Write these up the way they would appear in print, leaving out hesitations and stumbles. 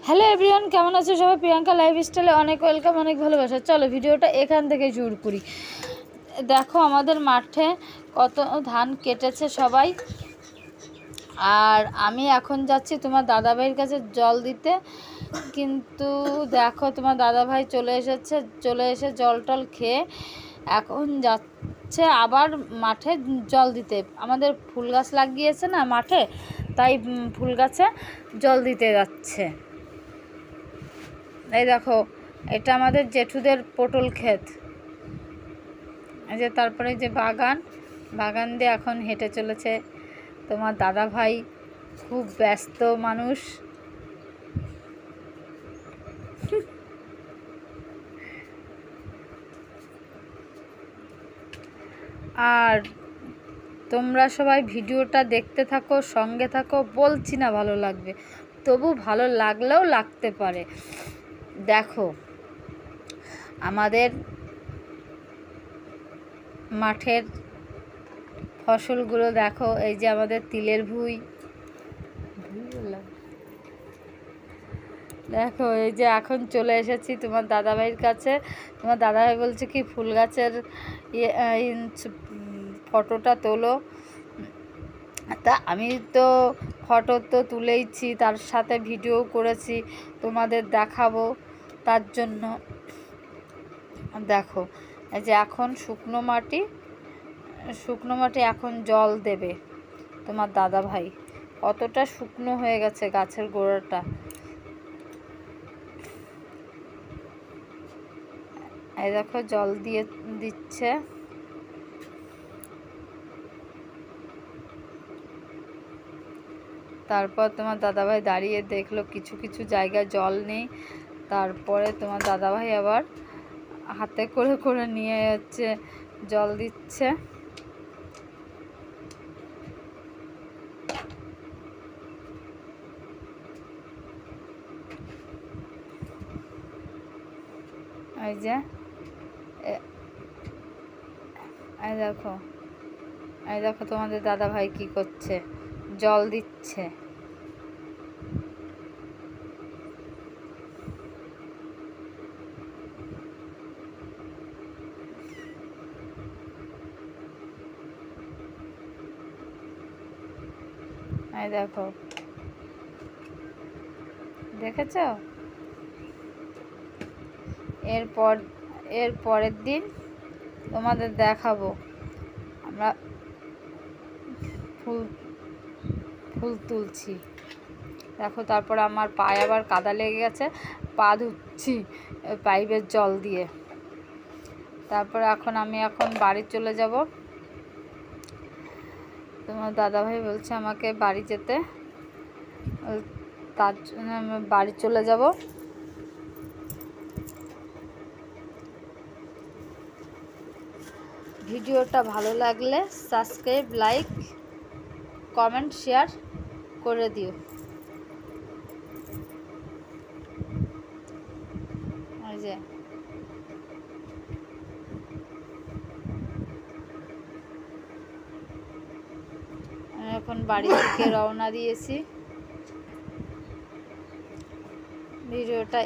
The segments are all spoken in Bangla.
হ্যালো এভরিওয়ান, কেমন আছো সবাই? প্রিয়াঙ্কা লাইফস্টাইলে অনেক ওয়েলকাম, অনেক ভালোবাসা। চলো ভিডিওটা এখান থেকে শুরু করি। দেখো আমাদের মাঠে কত ধান কেটেছে সবাই, আর আমি এখন যাচ্ছি তোমার দাদাভাইয়ের কাছে জল দিতে। কিন্তু দেখো তোমার দাদাভাই চলে এসে জল টল খেয়ে এখন যাচ্ছে আবার মাঠে জল দিতে। আমাদের ফুল গাছ লাগিয়েছে না মাঠে, তাই ফুল গাছে জল দিতে যাচ্ছে। এই দেখো, এটা আমাদের জেঠুদের পটল ক্ষেত। এই যে তারপরে যে বাগান দিয়ে এখন হেঁটে চলেছে তোমার দাদা ভাই। খুব ব্যস্ত মানুষ। আর তোমরা সবাই ভিডিওটা দেখতে থাকো, সঙ্গে থাকো। বলছি না ভালো লাগবে, তবু ভালো লাগলেও লাগতে পারে। দেখো আমাদের মাঠের ফসলগুলো দেখো। এই যে আমাদের তিলের ভুঁই দেখো। এই যে এখন চলে এসেছি তোমার দাদাভাইয়ের কাছে। তোমার দাদাভাই বলছে কি ফুল গাছের ফটোটা তোলো। তা আমি তো ফটো তো তুলেইছি, তার সাথে ভিডিও করেছি, তোমাদের দেখাবো। তার জন্য দেখো এই যে এখন শুকনো মাটি এখন জল দেবে তোমার দাদাভাই। কতটা শুকনো হয়ে গেছে গাছের গোড়াটা। এই দেখো জল দিচ্ছে। তারপর তোমার দাদাভাই দাঁড়িয়ে দেখলো কিছু কিছু জায়গায় জল নেই। তারপরে তোমার দাদাভাই আবার হাতে করে নিয়ে হচ্ছে জল দিচ্ছে। এই যে এই দেখো তোমাদের দাদাভাই কি করছে, জল দিচ্ছে। এই দেখো, দেখেছ? এর পরের দিন তোমাদের দেখাবো আমরা ফুল তুলছি। দেখো তারপর আমার পায়ে আবার কাদা লেগে গেছে, পা ধুচ্ছি পাইপের জল দিয়ে। তারপর আমি এখন বাড়ি চলে যাব। তোমার দাদাভাই বলছে আমাকে বাড়ি যেতে, তার জন্য আমি বাড়ি চলে যাব। ভিডিওটা ভালো লাগলে সাবস্ক্রাইব, লাইক, কমেন্ট, শেয়ার করে দিও। এই যে আমি এখন বাড়ি থেকে রওনা দিয়েছি। ভিডিওটা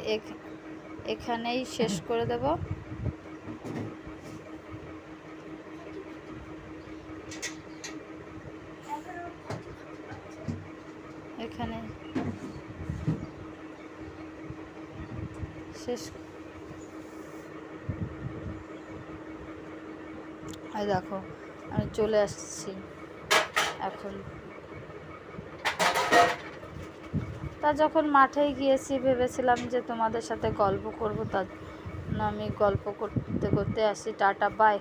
এখানেই শেষ করে দেব। এখানে শেষ। দেখো আমি চলে আসছি এখন। তা যখন মাঠে গিয়েছি ভেবেছিলাম যে তোমাদের সাথে গল্প করব, তার আমি গল্প করতে করতে আসি। Tata, by.